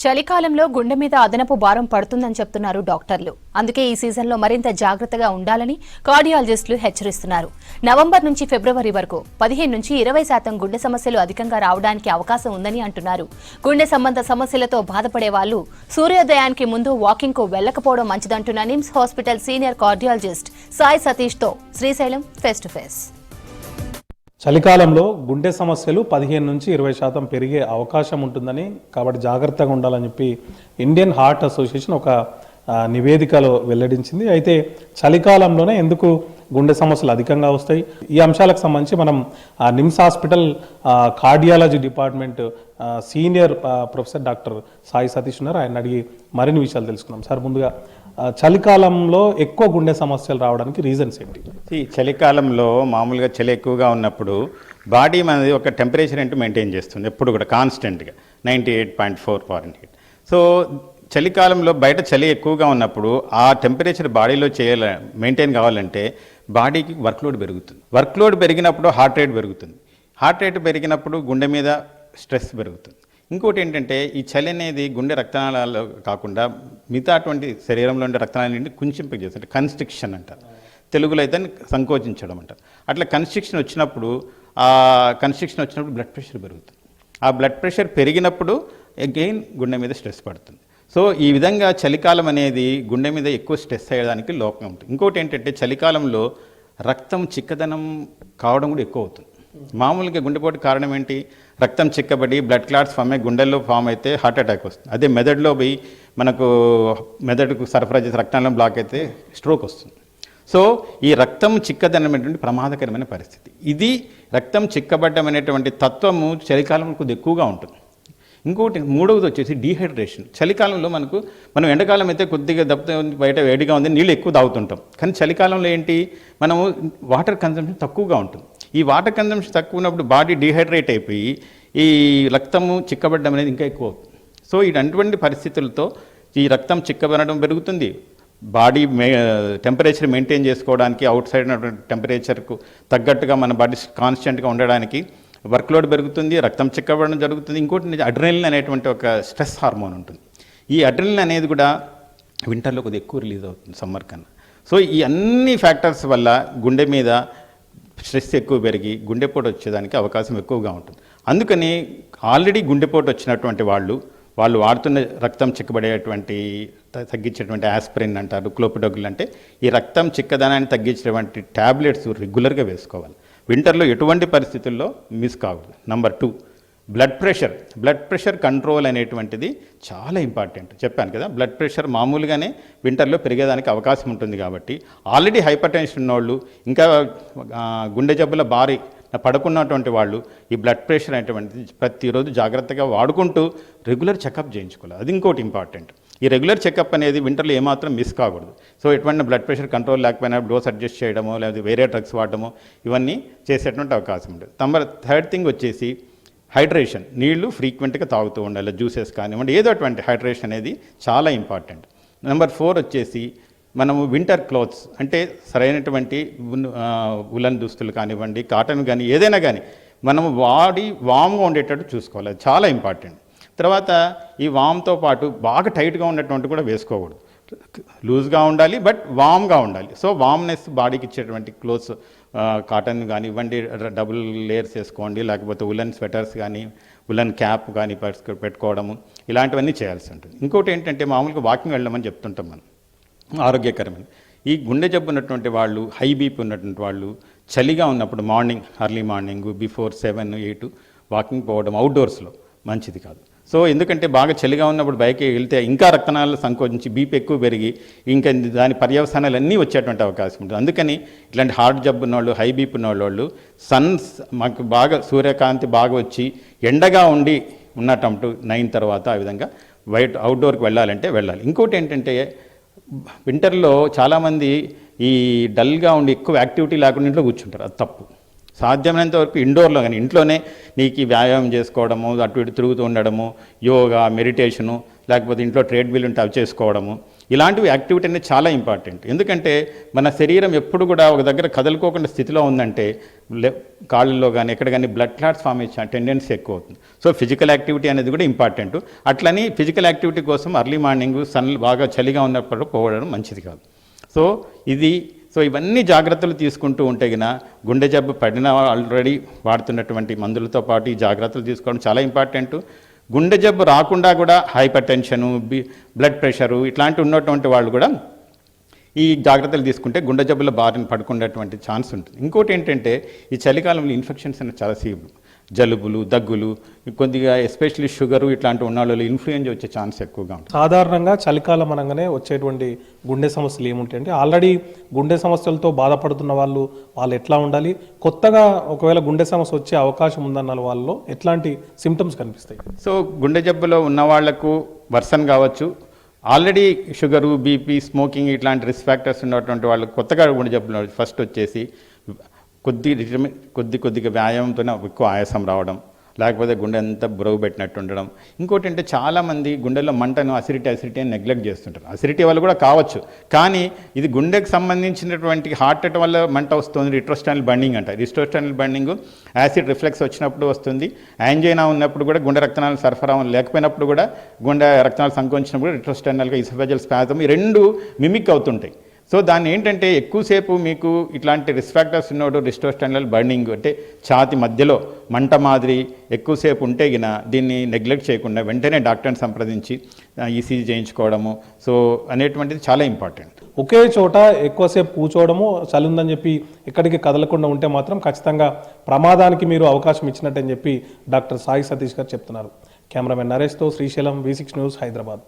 చలికాలంలో గుండె మీద అదనపు భారం పడుతుందని చెప్తున్నారు డాక్టర్లు. అందుకే ఈ సీజన్లో మరింత జాగ్రత్తగా ఉండాలని కార్డియాలజిస్టులు హెచ్చరిస్తున్నారు. నవంబర్ నుంచి ఫిబ్రవరి వరకు 15 నుంచి 20% గుండె సమస్యలు అధికంగా రావడానికి అవకాశం ఉందని అంటున్నారు. గుండె సంబంధ సమస్యలతో బాధపడే వాళ్లు సూర్యోదయానికి ముందు వాకింగ్ కు వెళ్లకపోవడం మంచిదంటున్న NIMS hospital senior cardiologist Sai Satish తో శ్రీశైలం ఫేస్ టు ఫేస్. చలికాలంలో గుండె సమస్యలు 15 నుంచి 20% పెరిగే అవకాశం ఉంటుందని, కాబట్టి జాగ్రత్తగా ఉండాలని చెప్పి ఇండియన్ హార్ట్ అసోసియేషన్ ఒక నివేదికలో వెల్లడించింది. అయితే చలికాలంలోనే ఎందుకు గుండె సమస్యలు అధికంగా వస్తాయి, ఈ అంశాలకు సంబంధించి మనం NIMS hospital cardiology department senior professor doctor Sai Satish ఉన్నారు. ఆయన అడిగి మరిన్ని విషయాలు తెలుసుకుందాం. సార్, ముందుగా చలికాలంలో ఎక్కువ గుండె సమస్యలు రావడానికి రీజన్స్ ఏంటి? చలికాలంలో మామూలుగా చలి ఎక్కువగా ఉన్నప్పుడు బాడీ మనది ఒక టెంపరేచర్ ఏంటో మెయింటైన్ చేస్తుంది, ఎప్పుడు కూడా కాన్స్టెంట్గా 98.4 ఫారెన్హీట్. సో చలికాలంలో బయట చలి ఎక్కువగా ఉన్నప్పుడు ఆ టెంపరేచర్ బాడీలో మెయింటైన్ కావాలంటే బాడీకి వర్క్లోడ్ పెరుగుతుంది. వర్క్లోడ్ పెరిగినప్పుడు హార్ట్ రేట్ పెరుగుతుంది. హార్ట్ రేట్ పెరిగినప్పుడు గుండె మీద స్ట్రెస్ పెరుగుతుంది. ఇంకోటి ఏంటంటే, ఈ చలి అనేది గుండె రక్తనాళాలు కాకుండా మిగతా అటువంటి శరీరంలో ఉండే రక్తనాళాన్ని కుంచింపజేస్తుంది. కన్స్ట్రిక్షన్ అంటారు, తెలుగులో అయితే సంకోచించడం అంటారు. అట్లా కన్స్ట్రిక్షన్ వచ్చినప్పుడు బ్లడ్ ప్రెషర్ పెరుగుతుంది. ఆ బ్లడ్ ప్రెషర్ పెరిగినప్పుడు అగైన్ గుండె మీద స్ట్రెస్ పడుతుంది. సో ఈ విధంగా చలికాలం అనేది గుండె మీద ఎక్కువ స్ట్రెస్ అయ్యేదానికి లోపం ఉంటుంది. ఇంకోటి ఏంటంటే, చలికాలంలో రక్తం చిక్కదనం కావడం కూడా ఎక్కువ అవుతుంది. మామూలుగా గుండెపోటు కారణం ఏంటి? రక్తం చిక్కబడి బ్లడ్ క్లాట్స్ గుండెల్లో ఫామ్ అయితే హార్ట్ అటాక్ వస్తుంది. అదే మెదడులో పోయి మనకు మెదడుకు సరఫరా చేసే రక్తంలో బ్లాక్ అయితే స్ట్రోక్ వస్తుంది. సో ఈ రక్తం చిక్కదనం అనేటువంటి ప్రమాదకరమైన పరిస్థితి. ఇది రక్తం చిక్కబడ్డం అనేటువంటి తత్వము చలికాలంలో కొద్దిగా ఎక్కువగా ఉంటుంది. ఇంకోటి మూడవది వచ్చేసి డీహైడ్రేషన్. చలికాలంలో మనం ఎండాకాలం అయితే కొద్దిగా బయట వేడిగా ఉంది, నీళ్ళు ఎక్కువ తాగుతుంటాం. కానీ చలికాలంలో ఏంటి, మనము వాటర్ కన్జంప్షన్ తక్కువగా ఉంటుంది. ఈ వాటర్ కన్జంప్షన్ తక్కువ ఉన్నప్పుడు బాడీ డీహైడ్రేట్ అయిపోయి ఈ రక్తము చిక్కబడ్డం అనేది ఇంకా ఎక్కువ అవుతుంది. సో ఇటువంటి పరిస్థితులతో ఈ రక్తం చిక్కబడడం పెరుగుతుంది. బాడీ టెంపరేచర్ మెయింటైన్ చేసుకోవడానికి అవుట్ సైడ్ ఉన్నటువంటి టెంపరేచర్కు తగ్గట్టుగా మన బాడీ కాన్స్టెంట్గా ఉండడానికి వర్క్లోడ్ పెరుగుతుంది, రక్తం చిక్కబడడం జరుగుతుంది. ఇంకోటి అడ్రినలిన్ అనేటువంటి ఒక స్ట్రెస్ హార్మోన్ ఉంటుంది. ఈ అడ్రినలిన్ అనేది కూడా వింటర్లో కొద్దిగా ఎక్కువ రిలీజ్ అవుతుంది సమ్మర్ కన్నా. సో ఈ అన్ని ఫ్యాక్టర్స్ వల్ల గుండె మీద స్ట్రెస్ ఎక్కువ పెరిగి గుండెపోటు వచ్చేదానికి అవకాశం ఎక్కువగా ఉంటుంది. అందుకని ఆల్రెడీ గుండెపోటు వచ్చినటువంటి వాళ్ళు వాడుతున్న రక్తం చిక్కబడేటువంటి తగ్గించేటువంటి ఆస్పిరిన్ అంటారు, క్లోపిడోగ్రిల్ అంటే ఈ రక్తం చిక్కదనాన్ని తగ్గించేటువంటి ట్యాబ్లెట్స్ రెగ్యులర్గా వేసుకోవాలి. వింటర్లో ఎటువంటి పరిస్థితుల్లో మిస్ కావద్దు. నెంబర్ 2, బ్లడ్ ప్రెషర్ కంట్రోల్ అనేటువంటిది చాలా ఇంపార్టెంట్. చెప్పాను కదా, బ్లడ్ ప్రెషర్ మామూలుగానే వింటర్లో పెరిగేదానికి అవకాశం ఉంటుంది. కాబట్టి ఆల్రెడీ హైపర్ టెన్షన్ ఉన్నవాళ్ళు, ఇంకా గుండె జబ్బుల బారి పడుకున్నటువంటి వాళ్ళు ఈ బ్లడ్ ప్రెషర్ అనేటువంటిది ప్రతిరోజు జాగ్రత్తగా వాడుకుంటూ రెగ్యులర్ చెకప్ చేయించుకోవాలి. అది ఇంకోటి ఇంపార్టెంట్. ఈ రెగ్యులర్ చెకప్ అనేది వింటర్లో ఏమాత్రం మిస్ కాకూడదు. సో ఎటువంటి బ్లడ్ ప్రెషర్ కంట్రోల్ లేకపోయినా డోస్ అడ్జస్ట్ చేయడమో లేకపోతే వేరే డ్రగ్స్ వాడడమో ఇవన్నీ చేసేటువంటి అవకాశం ఉంటుంది. థర్డ్ థింగ్ వచ్చేసి హైడ్రేషన్. నీళ్లు ఫ్రీక్వెంట్గా తాగుతూ ఉండాలి, జ్యూసెస్ కానివ్వండి, ఏదో అటువంటి హైడ్రేషన్ అనేది చాలా ఇంపార్టెంట్. నెంబర్ 4 వచ్చేసి మనము వింటర్ క్లోత్స్ అంటే సరైనటువంటి ఉలన్ దుస్తులు కానివ్వండి, కాటన్ కానీ ఏదైనా కానీ మనము వామ్గా ఉండేటట్టు చూసుకోవాలి. అది చాలా ఇంపార్టెంట్. తర్వాత ఈ వామ్తో పాటు బాగా టైట్గా ఉన్నటువంటి కూడా వేసుకోకూడదు, లూజ్గా ఉండాలి బట్ వామ్గా ఉండాలి. సో వామ్నెస్ బాడీకి ఇచ్చేటువంటి క్లోత్స్ కాటన్ కానివ్వండి, డబుల్ లేయర్స్ వేసుకోండి, లేకపోతే ఉలన్ స్వెటర్స్ కానీ ఉలన్ క్యాప్ కానీ పెట్టుకోవడము, ఇలాంటివన్నీ చేయాల్సి ఉంటుంది. ఇంకోటి ఏంటంటే, మామూలుగా వాకింగ్ వెళ్ళమని చెప్తుంటాం మనం, ఆరోగ్యకరమైన. ఈ గుండె జబ్బు ఉన్నటువంటి వాళ్ళు, హై బీపీ ఉన్నటువంటి వాళ్ళు చలిగా ఉన్నప్పుడు ఎర్లీ మార్నింగ్ బిఫోర్ 7, 8 వాకింగ్ పోవడం అవుట్డోర్స్లో మంచిది కాదు. సో ఎందుకంటే బాగా చలిగా ఉన్నప్పుడు బయటకి వెళ్తే ఇంకా రక్తనాళాలు సంకోచించి బీపీ ఎక్కువ పెరిగి ఇంకా దాని పర్యవసానాలు అన్నీ వచ్చేటువంటి అవకాశం ఉంటుంది. అందుకని ఇట్లాంటి హార్ట్ జబ్బు ఉన్నవాళ్ళు, హై బీపీ ఉన్నవాళ్ళు మాకు బాగా సూర్యకాంతి బాగా వచ్చి ఎండగా ఉండి ఉన్నట్టు 9 తర్వాత ఆ విధంగా అవుట్డోర్కి వెళ్ళాలంటే వెళ్ళాలి. ఇంకోటి ఏంటంటే, వింటర్లో చాలామంది ఈ డల్గా ఉండి ఎక్కువ యాక్టివిటీ లేకుండా ఇంట్లో కూర్చుంటారు. అది తప్పు. సాధ్యమైనంత వరకు ఇండోర్లో కానీ ఇంట్లోనే నీకు వ్యాయామం చేసుకోవడము, అటు ఇటు తిరుగుతూ ఉండడము, యోగా, మెడిటేషను, లేకపోతే ఇంట్లో ట్రెడ్మిల్ ఉంటే అవి చేసుకోవడము, ఇలాంటివి యాక్టివిటీ అనేది చాలా ఇంపార్టెంట్. ఎందుకంటే మన శరీరం ఎప్పుడు కూడా ఒక దగ్గర కదలుకోకుండా స్థితిలో ఉందంటే కాళ్ళల్లో కానీ ఎక్కడ కానీ బ్లడ్ క్లాట్స్ ఫామ్ అయ్యే టెండెన్సీ ఎక్కువ అవుతుంది. సో ఫిజికల్ యాక్టివిటీ అనేది కూడా ఇంపార్టెంట్. అట్లని ఫిజికల్ యాక్టివిటీ కోసం ఎర్లీ మార్నింగ్ సన్ బాగా చలిగా ఉన్నప్పుడు పోవడం మంచిది కాదు. సో ఇవన్నీ జాగ్రత్తలు తీసుకుంటూ ఉంటే గిన గుండె జబ్బు పడిన ఆల్రెడీ వాడుతున్నటువంటి మందులతో పాటు ఈ జాగ్రత్తలు తీసుకోవడం చాలా ఇంపార్టెంట్. గుండె జబ్బు రాకుండా కూడా హైపర్ టెన్షను, బ్లడ్ ప్రెషరు ఇట్లాంటి ఉన్నటువంటి వాళ్ళు కూడా ఈ జాగ్రత్తలు తీసుకుంటే గుండె జబ్బుల బారిన పడుకునేటువంటి ఛాన్స్ ఉంటుంది. ఇంకోటి ఏంటంటే ఈ చలికాలంలో ఇన్ఫెక్షన్స్ అనేవి చాలా సీరియస్, జలుబులు, దగ్గులు, కొద్దిగా ఎస్పెషల్లీ షుగరు ఇట్లాంటి ఉన్న వాళ్ళు ఇన్ఫ్లుయెంజా వచ్చే ఛాన్స్ ఎక్కువగా ఉంటుంది. సాధారణంగా చలికాలం అనగానే వచ్చేటువంటి గుండె సమస్యలు ఏముంటాయంటే, ఆల్రెడీ గుండె సమస్యలతో బాధపడుతున్న వాళ్ళు ఎట్లా ఉండాలి, కొత్తగా ఒకవేళ గుండె సమస్య వచ్చే అవకాశం ఉందన్న వాళ్ళలో ఎట్లాంటి సిమ్టమ్స్ కనిపిస్తాయి? సో గుండె జబ్బులో ఉన్న వాళ్లకు వర్సన్ కావచ్చు, ఆల్రెడీ షుగరు, బీపీ, స్మోకింగ్ ఇట్లాంటి రిస్క్ ఫ్యాక్టర్స్ ఉన్నటువంటి వాళ్ళు కొత్తగా గుండె జబ్బులు ఫస్ట్ వచ్చేసి కొద్దిగా వ్యాయామంతోనే ఎక్కువ ఆయాసం రావడం, లేకపోతే గుండె అంతా బురవు పెట్టినట్టు ఉండడం. ఇంకోటి అంటే చాలామంది గుండెలో మంటను అసిడిటీ అని నెగ్లెక్ట్ చేస్తుంటారు. అసిడిటీ వల్ల కూడా కావచ్చు, కానీ ఇది గుండెకు సంబంధించినటువంటి హార్ట్ అటాక్ వల్ల మంట వస్తుంది. రిట్రోస్టానల్ బర్నింగ్ అంట. రిట్రోస్టానల్ బర్నింగ్ యాసిడ్ రిఫ్లెక్స్ వచ్చినప్పుడు వస్తుంది. యాంజైనా ఉన్నప్పుడు కూడా, గుండె రక్తనాళాలు సరఫరా లేకపోయినప్పుడు కూడా, గుండె రక్తనాళాలు సంకోచించినప్పుడు రిట్రోస్టానల్గా ఇసోఫేజియల్ స్పాజమ్ ఈ రెండు మిమిక్ అవుతుంటాయి. సో దాన్ని ఏంటంటే ఎక్కువసేపు మీకు ఇట్లాంటి రిస్క్ ఫ్యాక్టర్స్ ఉన్నప్పుడు రిట్రోస్టానల్ బర్నింగ్ అంటే ఛాతి మధ్యలో మంట మాదిరి ఎక్కువసేపు ఉంటే గిన దీన్ని నెగ్లెక్ట్ చేయకుండా వెంటనే డాక్టర్ని సంప్రదించి ఈసీజీ చేయించుకోవడము సో అనేటువంటిది చాలా ఇంపార్టెంట్. ఒకే చోట ఎక్కువసేపు కూర్చోవడము, చలి ఉందని చెప్పి ఎక్కడికి కదలకుండా ఉంటే మాత్రం ఖచ్చితంగా ప్రమాదానికి మీరు అవకాశం ఇచ్చినట్టని చెప్పి డాక్టర్ సాయి సతీష్ గారు చెప్తున్నారు. కెమెరామెన్ నరేష్తో శ్రీశైలం, V6 న్యూస్, హైదరాబాద్.